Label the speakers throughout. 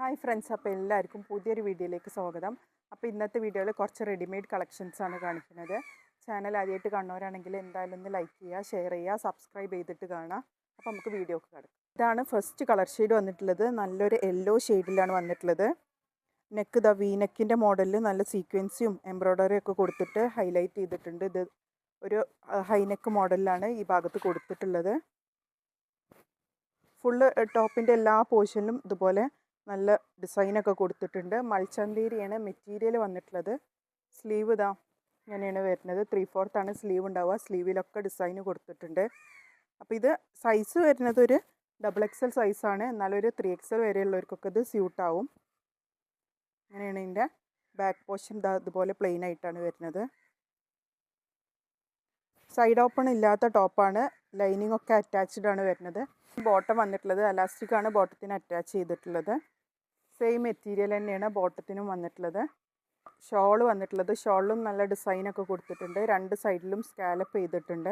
Speaker 1: Hi friends, അപ്പോൾ എല്ലാവർക്കും പുതിയൊരു വീഡിയോയിലേക്ക് സ്വാഗതം. അപ്പോൾ ഇന്നത്തെ വീഡിയോയിൽ കുറച്ച് റെഡിമെയ്ഡ് കളക്ഷൻസാണ് കാണിക്കുന്നത്. ചാനൽ ആദ്യമായിട്ട് കാണുന്നവരാണെങ്കിൽ എന്തായാലും ഒന്ന് ലൈക്ക് ചെയ്യുക, ഷെയർ ചെയ്യുക, സബ്സ്ക്രൈബ് ചെയ്തിട്ട് കാണാം. അപ്പോൾ നമുക്ക് വീഡിയോക്ക് കിടക്കാം. ഇതാണ് ഫസ്റ്റ് കളർ ഷെയ്ഡ് വന്നിട്ടുള്ളത്. നല്ലൊരു യെല്ലോ ഷെയ്ഡിലാണ് വന്നിട്ടുള്ളത്. നെക്ക് ദ വീനെക്കിൻ്റെ മോഡലിൽ നല്ല സീക്വൻസും എംബ്രോയ്ഡറി ഒക്കെ കൊടുത്തിട്ട് ഹൈലൈറ്റ് ചെയ്തിട്ടുണ്ട്. ഇത് ഒരു ഹൈനെക്ക് മോഡലിലാണ് ഈ ഭാഗത്ത് കൊടുത്തിട്ടുള്ളത്. ഫുള്ള് ടോപ്പിൻ്റെ എല്ലാ പോർഷനിലും ഇതുപോലെ നല്ല ഡിസൈനൊക്കെ കൊടുത്തിട്ടുണ്ട്. മൾച്ചന്തേരിയാണ് മെറ്റീരിയൽ വന്നിട്ടുള്ളത്. സ്ലീവ് ഇതാ ഇങ്ങനെയാണ് വരുന്നത്. 3/4 സ്ലീവ് ഉണ്ടാവുക. സ്ലീവിലൊക്കെ ഡിസൈന് കൊടുത്തിട്ടുണ്ട്. അപ്പോൾ ഇത് സൈസ് വരുന്നത് ഒരു XXL സൈസാണ്. എന്നാലൊരു 3XL വരെയുള്ളവർക്കൊക്കെ ഇത് സ്യൂട്ടാവും. അങ്ങനെയാണ് ഇതിൻ്റെ ബാക്ക് പോർഷൻ ഇതുപോലെ പ്ലെയിൻ ആയിട്ടാണ് വരുന്നത്. സൈഡ് ഓപ്പൺ ഇല്ലാത്ത ടോപ്പാണ്. ലൈനിങ് ഒക്കെ അറ്റാച്ച്ഡ് ആണ് വരുന്നത്. ബോട്ടം വന്നിട്ടുള്ളത് എലാസ്റ്റിക് ആണ് ബോട്ടത്തിന് അറ്റാച്ച് ചെയ്തിട്ടുള്ളത്. സെയിം മെറ്റീരിയൽ തന്നെയാണ് ബോട്ടത്തിനും വന്നിട്ടുള്ളത്. ഷോള് വന്നിട്ടുള്ളത്, ഷോളിലും നല്ല ഡിസൈനൊക്കെ കൊടുത്തിട്ടുണ്ട്. രണ്ട് സൈഡിലും സ്കാലപ്പ് ചെയ്തിട്ടുണ്ട്.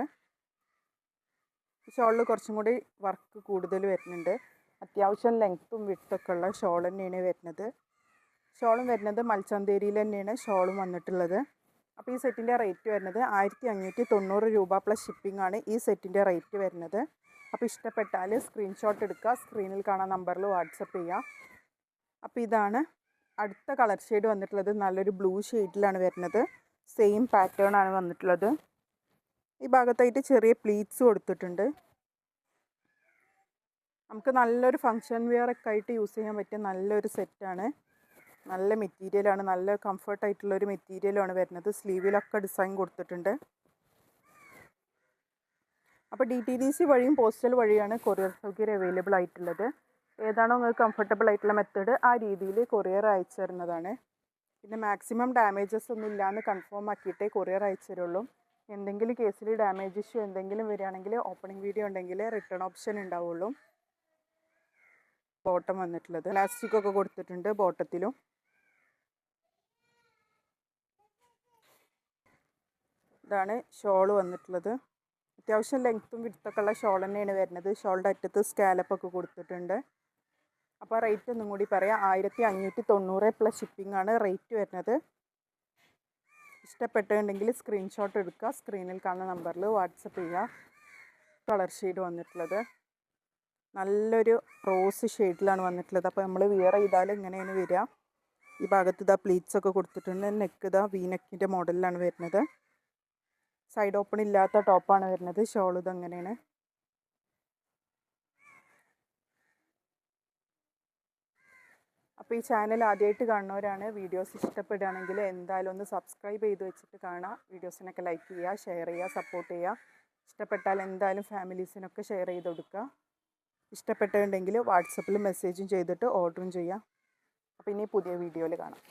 Speaker 1: ഷോളിൽ കുറച്ചും കൂടി വർക്ക് കൂടുതൽ വരുന്നുണ്ട്. അത്യാവശ്യം ലെങ്ത്തും വിഡ്ത്തൊക്കെ ഉള്ള ഷോൾ തന്നെയാണ് വരുന്നത്. ഷോളും വരുന്നത് മൽച്ചന്തേരിയിൽ തന്നെയാണ് ഷോളും വന്നിട്ടുള്ളത്. അപ്പോൾ ഈ സെറ്റിൻ്റെ റേറ്റ് വരുന്നത് 1590 രൂപ പ്ലസ് ഷിപ്പിംഗ് ആണ് ഈ സെറ്റിൻ്റെ റേറ്റ് വരുന്നത്. അപ്പോൾ ഇഷ്ടപ്പെട്ടാൽ സ്ക്രീൻഷോട്ട് എടുക്കുക, സ്ക്രീനിൽ കാണാൻ നമ്പറിൽ വാട്സപ്പ് ചെയ്യുക. അപ്പോൾ ഇതാണ് അടുത്ത കളർ ഷെയ്ഡ് വന്നിട്ടുള്ളത്. നല്ലൊരു ബ്ലൂ ഷെയ്ഡിലാണ് വരുന്നത്. സെയിം പാറ്റേൺ ആണ് വന്നിട്ടുള്ളത്. ഈ ഭാഗത്തായിട്ട് ചെറിയ പ്ലീറ്റ്സ് കൊടുത്തിട്ടുണ്ട്. നമുക്ക് നല്ലൊരു ഫങ്ഷൻ വെയർ ഒക്കെ ആയിട്ട് യൂസ് ചെയ്യാൻ പറ്റിയ നല്ലൊരു സെറ്റാണ്. നല്ല മെറ്റീരിയലാണ്, നല്ല കംഫർട്ടായിട്ടുള്ളൊരു മെറ്റീരിയലാണ് വരുന്നത്. സ്ലീവിലൊക്കെ ഡിസൈൻ കൊടുത്തിട്ടുണ്ട്. അപ്പോൾ DTDC വഴിയും പോസ്റ്റൽ വഴിയാണ് കൊറിയർ സൗകര്യം അവൈലബിൾ ആയിട്ടുള്ളത്. ഏതാണോ നിങ്ങൾക്ക് കംഫർട്ടബിൾ ആയിട്ടുള്ള മെത്തേഡ് ആ രീതിയിൽ കൊറിയർ അയച്ചു തരുന്നതാണ്. പിന്നെ മാക്സിമം ഡാമേജസ് ഒന്നും ഇല്ലയെന്ന് കൺഫേം ആക്കിയിട്ടേ കൊറിയർ അയച്ചു തരുള്ളൂ. എന്തെങ്കിലും കേസിൽ ഡാമേജ് ഇഷ്യൂ എന്തെങ്കിലും വരികയാണെങ്കിൽ ഓപ്പണിംഗ് വീഡിയോ ഉണ്ടെങ്കിൽ റിട്ടേൺ ഓപ്ഷൻ ഉണ്ടാവുള്ളൂ. ബോട്ടം വന്നിട്ടുള്ളത് ഇലാസ്റ്റിക് ഒക്കെ കൊടുത്തിട്ടുണ്ട് ബോട്ടത്തിലും. ഇതാണ് ഷോള് വന്നിട്ടുള്ളത്. അത്യാവശ്യം ലെങ്ത്തും വിഡ്ത്തൊക്കെ ഉള്ള ഷോൾ തന്നെയാണ് വരുന്നത്. ഷോളിൻ്റെ അറ്റത്ത് സ്കാലപ്പൊക്കെ കൊടുത്തിട്ടുണ്ട്. അപ്പോൾ റേറ്റ് ഒന്നും കൂടി പറയാം. 1590 പ്ലസ് ഷിപ്പിംഗ് ആണ് റേറ്റ് വരുന്നത്. ഇഷ്ടപ്പെട്ടിട്ടുണ്ടെങ്കിൽ സ്ക്രീൻഷോട്ട് എടുക്കുക, സ്ക്രീനിൽ കാണുന്ന നമ്പറിൽ വാട്സപ്പ് ചെയ്യുക. കളർ ഷെയ്ഡ് വന്നിട്ടുള്ളത് നല്ലൊരു റോസ് ഷെയ്ഡിലാണ് വന്നിട്ടുള്ളത്. അപ്പോൾ നമ്മൾ വിയർ ചെയ്താൽ ഇങ്ങനെയാണ് വരിക. ഈ ഭാഗത്ത് ഇതാ പ്ലീറ്റ്സ് ഒക്കെ കൊടുത്തിട്ടുണ്ട്. നെക്ക് ഇതാ വീനെക്കിൻ്റെ മോഡലിലാണ് വരുന്നത്. സൈഡ് ഓപ്പൺ ഇല്ലാത്ത ടോപ്പാണ് വരുന്നത്. ഷോൾ ഇത് അങ്ങനെയാണ്. അപ്പോൾ ഈ ചാനൽ ആദ്യമായിട്ട് കാണുന്നവരാണ്. വീഡിയോസ് ഇഷ്ടപ്പെടുകയാണെങ്കിൽ എന്തായാലും ഒന്ന് സബ്സ്ക്രൈബ് ചെയ്ത് വെച്ചിട്ട് കാണാം. വീഡിയോസിനൊക്കെ ലൈക്ക് ചെയ്യുക, ഷെയർ ചെയ്യുക, സപ്പോർട്ട് ചെയ്യുക. ഇഷ്ടപ്പെട്ടാൽ എന്തായാലും ഫാമിലീസിനൊക്കെ ഷെയർ ചെയ്ത് കൊടുക്കുക. ഇഷ്ടപ്പെട്ടിട്ടുണ്ടെങ്കിൽ വാട്സപ്പിൽ മെസ്സേജും ചെയ്തിട്ട് ഓർഡറും ചെയ്യാം. അപ്പോൾ ഇനി പുതിയ വീഡിയോയിൽ കാണാം.